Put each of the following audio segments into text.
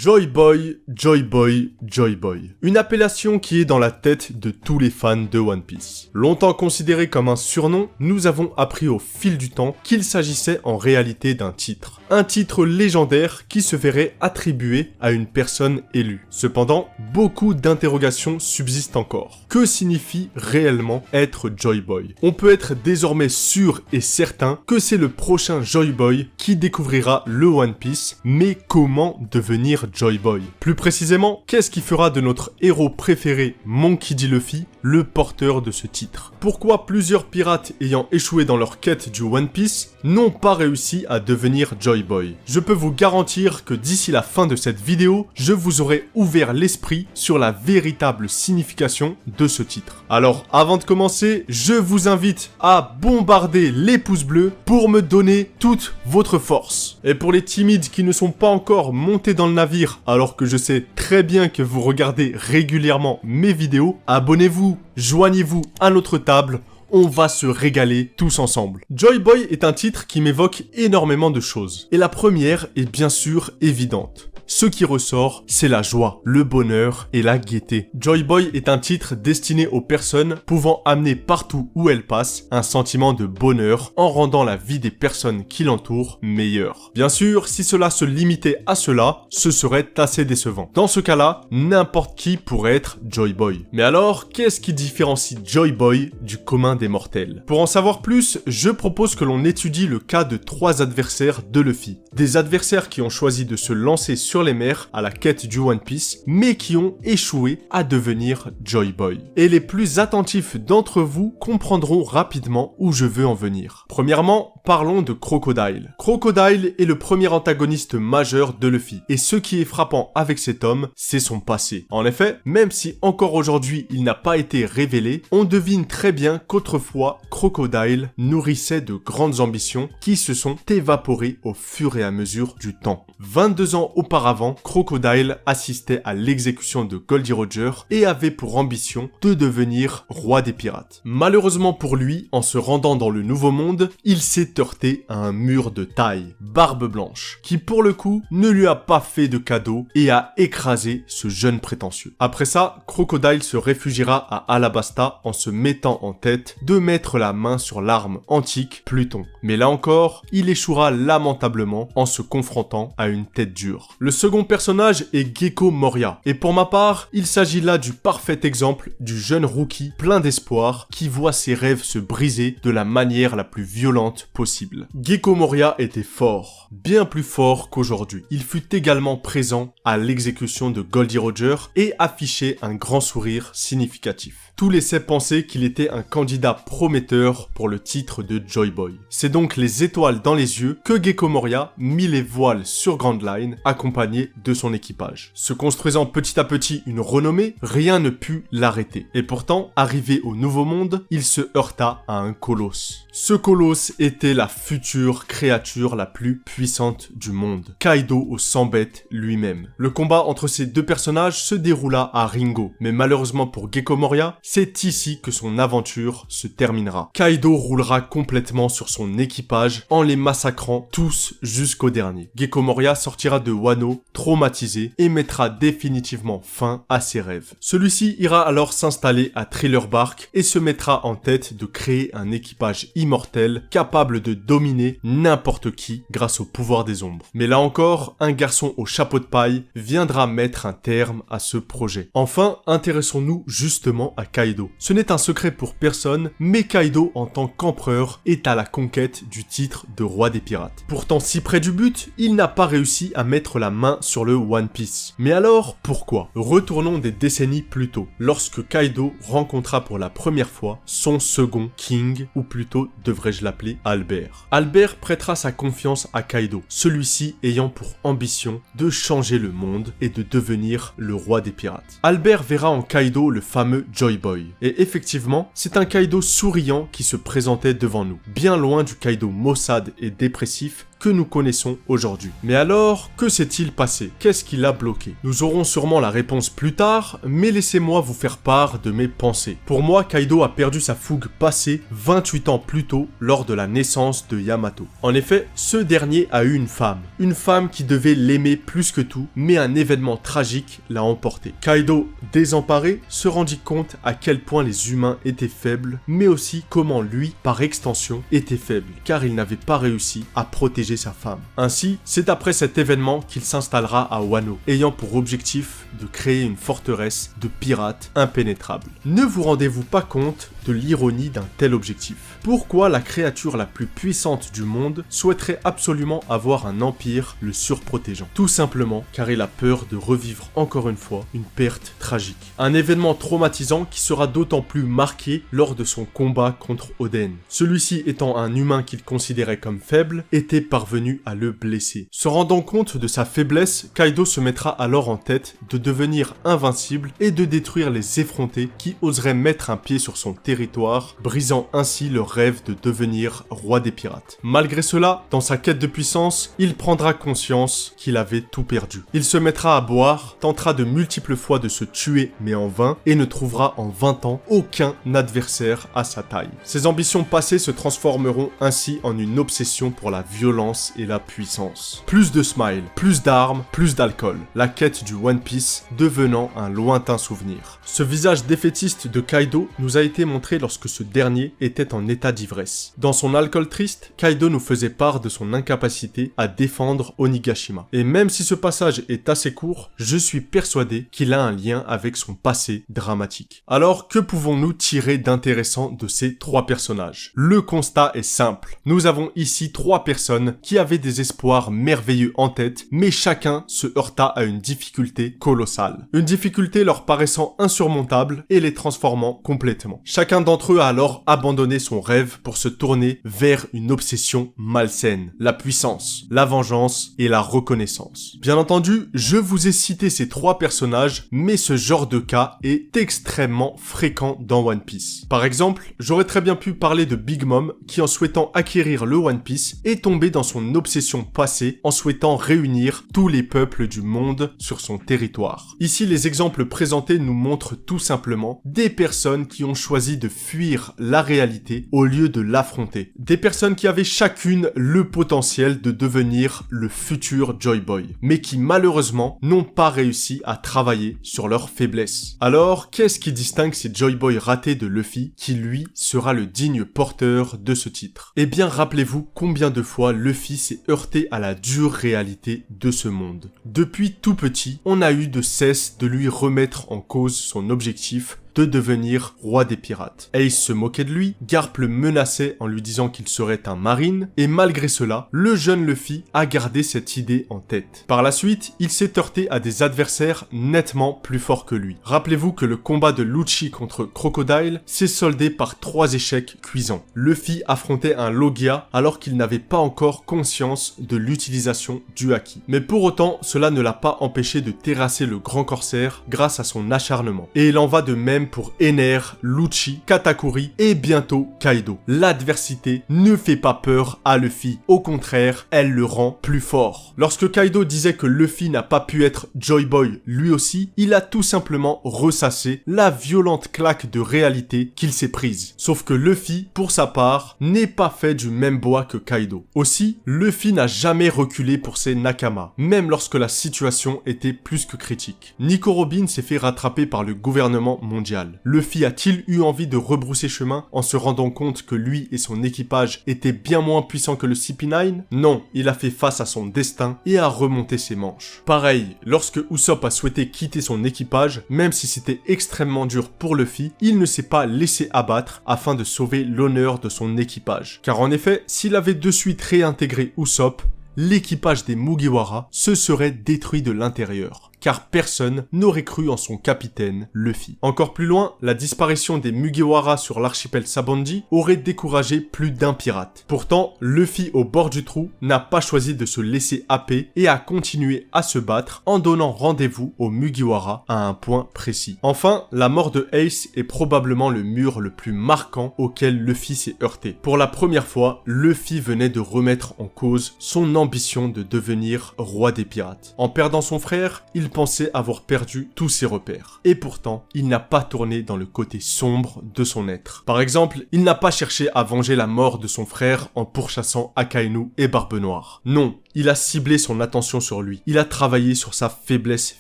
Joy Boy, Joy Boy, Joy Boy. Une appellation qui est dans la tête de tous les fans de One Piece. Longtemps considéré comme un surnom, nous avons appris au fil du temps qu'il s'agissait en réalité d'un titre. Un titre légendaire qui se verrait attribué à une personne élue. Cependant, beaucoup d'interrogations subsistent encore. Que signifie réellement être Joy Boy? On peut être désormais sûr et certain que c'est le prochain Joy Boy qui découvrira le One Piece, mais comment devenir Joy Boy? Plus précisément, qu'est-ce qui fera de notre héros préféré, Monkey D. Luffy, le porteur de ce titre? Pourquoi plusieurs pirates ayant échoué dans leur quête du One Piece n'ont pas réussi à devenir Joy Boy? Je peux vous garantir que d'ici la fin de cette vidéo, je vous aurai ouvert l'esprit sur la véritable signification de ce titre. Alors, avant de commencer, je vous invite à bombarder les pouces bleus pour me donner toute votre force. Et pour les timides qui ne sont pas encore montés dans le navire, alors que je sais très bien que vous regardez régulièrement mes vidéos, abonnez-vous, joignez-vous à notre table, on va se régaler tous ensemble. Joy Boy est un titre qui m'évoque énormément de choses. Et la première est bien sûr évidente. Ce qui ressort, c'est la joie, le bonheur et la gaieté. Joy Boy est un titre destiné aux personnes pouvant amener partout où elles passent un sentiment de bonheur en rendant la vie des personnes qui l'entourent meilleure. Bien sûr, si cela se limitait à cela, ce serait assez décevant. Dans ce cas-là, n'importe qui pourrait être Joy Boy. Mais alors, qu'est-ce qui différencie Joy Boy du commun des mortels? Pour en savoir plus, je propose que l'on étudie le cas de 3 adversaires de Luffy. Des adversaires qui ont choisi de se lancer sur les mers à la quête du One Piece, mais qui ont échoué à devenir Joy Boy. Et les plus attentifs d'entre vous comprendront rapidement où je veux en venir. Premièrement, parlons de Crocodile. Crocodile est le premier antagoniste majeur de Luffy, et ce qui est frappant avec cet homme, c'est son passé. En effet, même si encore aujourd'hui il n'a pas été révélé, on devine très bien qu'autrefois, Crocodile nourrissait de grandes ambitions qui se sont évaporées au fur et à mesure du temps. 22 ans auparavant, Crocodile assistait à l'exécution de Goldie Roger et avait pour ambition de devenir roi des pirates. Malheureusement pour lui, en se rendant dans le Nouveau Monde, il s'est heurté à un mur de taille, Barbe Blanche, qui pour le coup ne lui a pas fait de cadeau et a écrasé ce jeune prétentieux. Après ça, Crocodile se réfugiera à Alabasta en se mettant en tête de mettre la main sur l'arme antique Pluton. Mais là encore, il échouera lamentablement en se confrontant à une tête dure. Le second personnage est Gecko Moria, et pour ma part, il s'agit là du parfait exemple du jeune rookie plein d'espoir qui voit ses rêves se briser de la manière la plus violente possible. Gecko Moria était fort, bien plus fort qu'aujourd'hui. Il fut également présent à l'exécution de Goldie Roger et affichait un grand sourire significatif. Tout laissait penser qu'il était un candidat prometteur pour le titre de Joy Boy. C'est donc les étoiles dans les yeux que Gecko Moria mit les voiles sur Grand Line, accompagné de son équipage. Se construisant petit à petit une renommée, rien ne put l'arrêter. Et pourtant, arrivé au Nouveau Monde, il se heurta à un colosse. Ce colosse était la future créature la plus puissante du monde, Kaido aux 100 bêtes lui-même. Le combat entre ces deux personnages se déroula à Ringo, mais malheureusement pour Gecko Moria, c'est ici que son aventure se terminera. Kaido roulera complètement sur son équipage en les massacrant tous jusqu'au dernier. Gecko Moria sortira de Wano traumatisé et mettra définitivement fin à ses rêves. Celui-ci ira alors s'installer à Thriller Bark et se mettra en tête de créer un équipage immortel capable de dominer n'importe qui grâce au pouvoir des ombres. Mais là encore, un garçon au chapeau de paille viendra mettre un terme à ce projet. Enfin, intéressons-nous justement à Kaido. Ce n'est un secret pour personne, mais Kaido en tant qu'empereur est à la conquête du titre de roi des pirates. Pourtant si près du but, il n'a pas réussi à mettre la main sur le One Piece. Mais alors, pourquoi? Retournons des décennies plus tôt, lorsque Kaido rencontra pour la première fois son second King, ou plutôt devrais-je l'appeler Albert. Albert prêtera sa confiance à Kaido, celui-ci ayant pour ambition de changer le monde et de devenir le roi des pirates. Albert verra en Kaido le fameux Joy Boy. Et effectivement, c'est un Kaido souriant qui se présentait devant nous, bien loin du Kaido maussade et dépressif que nous connaissons aujourd'hui. Mais alors, que s'est-il passé? Qu'est-ce qui l'a bloqué? Nous aurons sûrement la réponse plus tard, mais laissez-moi vous faire part de mes pensées. Pour moi, Kaido a perdu sa fougue passée 28 ans plus tôt lors de la naissance de Yamato. En effet, ce dernier a eu une femme qui devait l'aimer plus que tout, mais un événement tragique l'a emporté. Kaido, désemparé, se rendit compte à quel point les humains étaient faibles, mais aussi comment lui, par extension, était faible, car il n'avait pas réussi à protéger sa femme. Ainsi, c'est après cet événement qu'il s'installera à Wano, ayant pour objectif de créer une forteresse de pirates impénétrables. Ne vous rendez-vous pas compte de l'ironie d'un tel objectif? Pourquoi la créature la plus puissante du monde souhaiterait absolument avoir un empire le surprotégeant? Tout simplement car il a peur de revivre encore une fois une perte tragique. Un événement traumatisant qui sera d'autant plus marqué lors de son combat contre Oden. Celui-ci, étant un humain qu'il considérait comme faible, était parvenu à le blesser. Se rendant compte de sa faiblesse, Kaido se mettra alors en tête de devenir invincible et de détruire les effrontés qui oseraient mettre un pied sur son territoire, brisant ainsi le rêve de devenir roi des pirates. Malgré cela, dans sa quête de puissance, il prendra conscience qu'il avait tout perdu. Il se mettra à boire, tentera de multiples fois de se tuer mais en vain, et ne trouvera en 20 ans aucun adversaire à sa taille. Ses ambitions passées se transformeront ainsi en une obsession pour la violence et la puissance. Plus de smile, plus d'armes, plus d'alcool. La quête du One Piece devenant un lointain souvenir. Ce visage défaitiste de Kaido nous a été montré lorsque ce dernier était en état d'ivresse. Dans son alcool triste, Kaido nous faisait part de son incapacité à défendre Onigashima. Et même si ce passage est assez court, je suis persuadé qu'il a un lien avec son passé dramatique. Alors, que pouvons-nous tirer d'intéressant de ces trois personnages? Le constat est simple. Nous avons ici trois personnes qui avaient des espoirs merveilleux en tête, mais chacun se heurta à une difficulté colossale. Une difficulté leur paraissant insurmontable et les transformant complètement. Chacun d'entre eux a alors abandonné son rêve pour se tourner vers une obsession malsaine, la puissance, la vengeance et la reconnaissance. Bien entendu, je vous ai cité ces trois personnages, mais ce genre de cas est extrêmement fréquent dans One Piece. Par exemple, j'aurais très bien pu parler de Big Mom qui, en souhaitant acquérir le One Piece, est tombé dans son obsession passée en souhaitant réunir tous les peuples du monde sur son territoire. Ici, les exemples présentés nous montrent tout simplement des personnes qui ont choisi de fuir la réalité au lieu de l'affronter. Des personnes qui avaient chacune le potentiel de devenir le futur Joy Boy, mais qui malheureusement n'ont pas réussi à travailler sur leurs faiblesses. Alors, qu'est-ce qui distingue ces Joy Boys ratés de Luffy, qui lui sera le digne porteur de ce titre? Eh bien, rappelez-vous combien de fois Luffy s'est heurté à la dure réalité de ce monde. Depuis tout petit, on a eu de cesse de lui remettre en cause son objectif de devenir roi des pirates. Ace se moquait de lui, Garp le menaçait en lui disant qu'il serait un marine, et malgré cela, le jeune Luffy a gardé cette idée en tête. Par la suite, il s'est heurté à des adversaires nettement plus forts que lui. Rappelez-vous que le combat de Lucci contre Crocodile s'est soldé par 3 échecs cuisants. Luffy affrontait un Logia alors qu'il n'avait pas encore conscience de l'utilisation du haki. Mais pour autant, cela ne l'a pas empêché de terrasser le grand corsaire grâce à son acharnement. Et il en va de même pour Ener, Lucci, Katakuri et bientôt Kaido. L'adversité ne fait pas peur à Luffy. Au contraire, elle le rend plus fort. Lorsque Kaido disait que Luffy n'a pas pu être Joy Boy lui aussi, il a tout simplement ressassé la violente claque de réalité qu'il s'est prise. Sauf que Luffy, pour sa part, n'est pas fait du même bois que Kaido. Aussi, Luffy n'a jamais reculé pour ses Nakama, même lorsque la situation était plus que critique. Nico Robin s'est fait rattraper par le gouvernement mondial. Luffy a-t-il eu envie de rebrousser chemin en se rendant compte que lui et son équipage étaient bien moins puissants que le CP9? Non, il a fait face à son destin et a remonté ses manches. Pareil, lorsque Usopp a souhaité quitter son équipage, même si c'était extrêmement dur pour Luffy, il ne s'est pas laissé abattre afin de sauver l'honneur de son équipage. Car en effet, s'il avait de suite réintégré Usopp, l'équipage des Mugiwara se serait détruit de l'intérieur. car personne n'aurait cru en son capitaine, Luffy. Encore plus loin, la disparition des Mugiwara sur l'archipel Sabaody aurait découragé plus d'un pirate. Pourtant, Luffy au bord du trou n'a pas choisi de se laisser happer et a continué à se battre en donnant rendez-vous aux Mugiwara à un point précis. Enfin, la mort de Ace est probablement le mur le plus marquant auquel Luffy s'est heurté. Pour la première fois, Luffy venait de remettre en cause son ambition de devenir roi des pirates. En perdant son frère, il pensait avoir perdu tous ses repères. Et pourtant, il n'a pas tourné dans le côté sombre de son être. Par exemple, il n'a pas cherché à venger la mort de son frère en pourchassant Akainu et Barbe Noire. Non, il a ciblé son attention sur lui. Il a travaillé sur sa faiblesse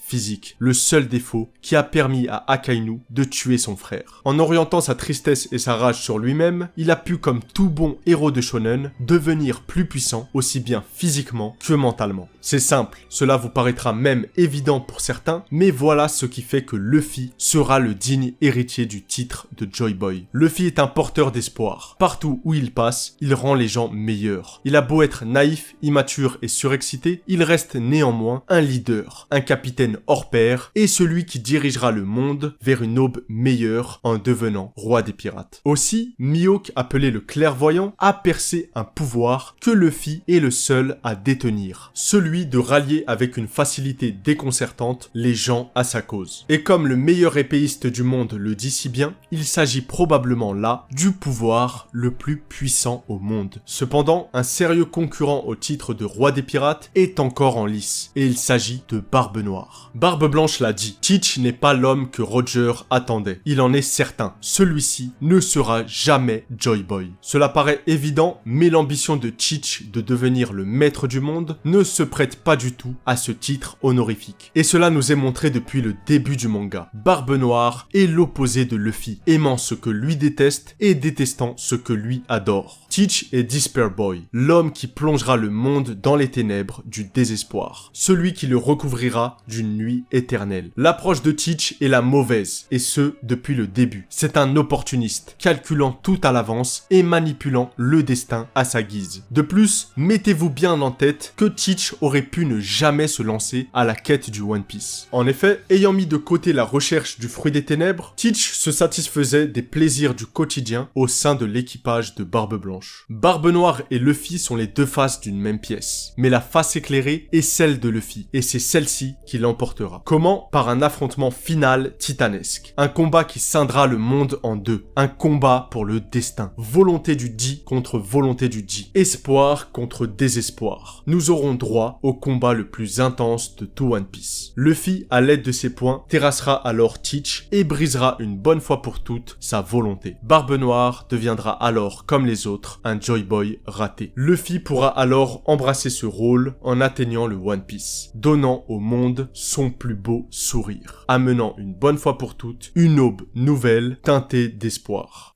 physique, le seul défaut qui a permis à Akainu de tuer son frère. En orientant sa tristesse et sa rage sur lui-même, il a pu, comme tout bon héros de shonen, devenir plus puissant, aussi bien physiquement que mentalement. C'est simple, cela vous paraîtra même évident pour certains, mais voilà ce qui fait que Luffy sera le digne héritier du titre de Joy Boy. Luffy est un porteur d'espoir. Partout où il passe, il rend les gens meilleurs. Il a beau être naïf, immature et surexcité, il reste néanmoins un leader, un capitaine hors pair et celui qui dirigera le monde vers une aube meilleure en devenant roi des pirates. Aussi, Mihawk, appelé le clairvoyant, a percé un pouvoir que Luffy est le seul à détenir, celui de rallier avec une facilité déconcertante les gens à sa cause. Et comme le meilleur épéiste du monde le dit si bien, il s'agit probablement là du pouvoir le plus puissant au monde. Cependant, un sérieux concurrent au titre de roi des pirates est encore en lice, et il s'agit de Barbe Noire. Barbe Blanche l'a dit, Teach n'est pas l'homme que Roger attendait. Il en est certain, celui-ci ne sera jamais Joy Boy. Cela paraît évident, mais l'ambition de Teach de devenir le maître du monde ne se prête pas du tout à ce titre honorifique. Et cela nous est montré depuis le début du manga. Barbe Noire est l'opposé de Luffy, aimant ce que lui déteste et détestant ce que lui adore. Teach est Despair Boy, l'homme qui plongera le monde dans les ténèbres du désespoir, celui qui le recouvrira d'une nuit éternelle. L'approche de Teach est la mauvaise, et ce, depuis le début. C'est un opportuniste, calculant tout à l'avance et manipulant le destin à sa guise. De plus, mettez-vous bien en tête que Teach aurait pu ne jamais se lancer à la quête du One Piece. En effet, ayant mis de côté la recherche du fruit des ténèbres, Teach se satisfaisait des plaisirs du quotidien au sein de l'équipage de Barbe Blanche. Barbe Noire et Luffy sont les deux faces d'une même pièce, mais la face éclairée est celle de Luffy, et c'est celle-ci qui l'emportera. Comment? Par un affrontement final titanesque. Un combat qui scindra le monde en deux. Un combat pour le destin. Volonté du Di contre volonté du Di. Espoir contre désespoir. Nous aurons droit au combat le plus intense de tout One Piece. Luffy, à l'aide de ses poings, terrassera alors Teach et brisera une bonne fois pour toutes sa volonté. Barbe Noire deviendra alors, comme les autres, un Joy Boy raté. Luffy pourra alors embrasser ce rôle en atteignant le One Piece, donnant au monde son plus beau sourire, amenant une bonne fois pour toutes une aube nouvelle teintée d'espoir.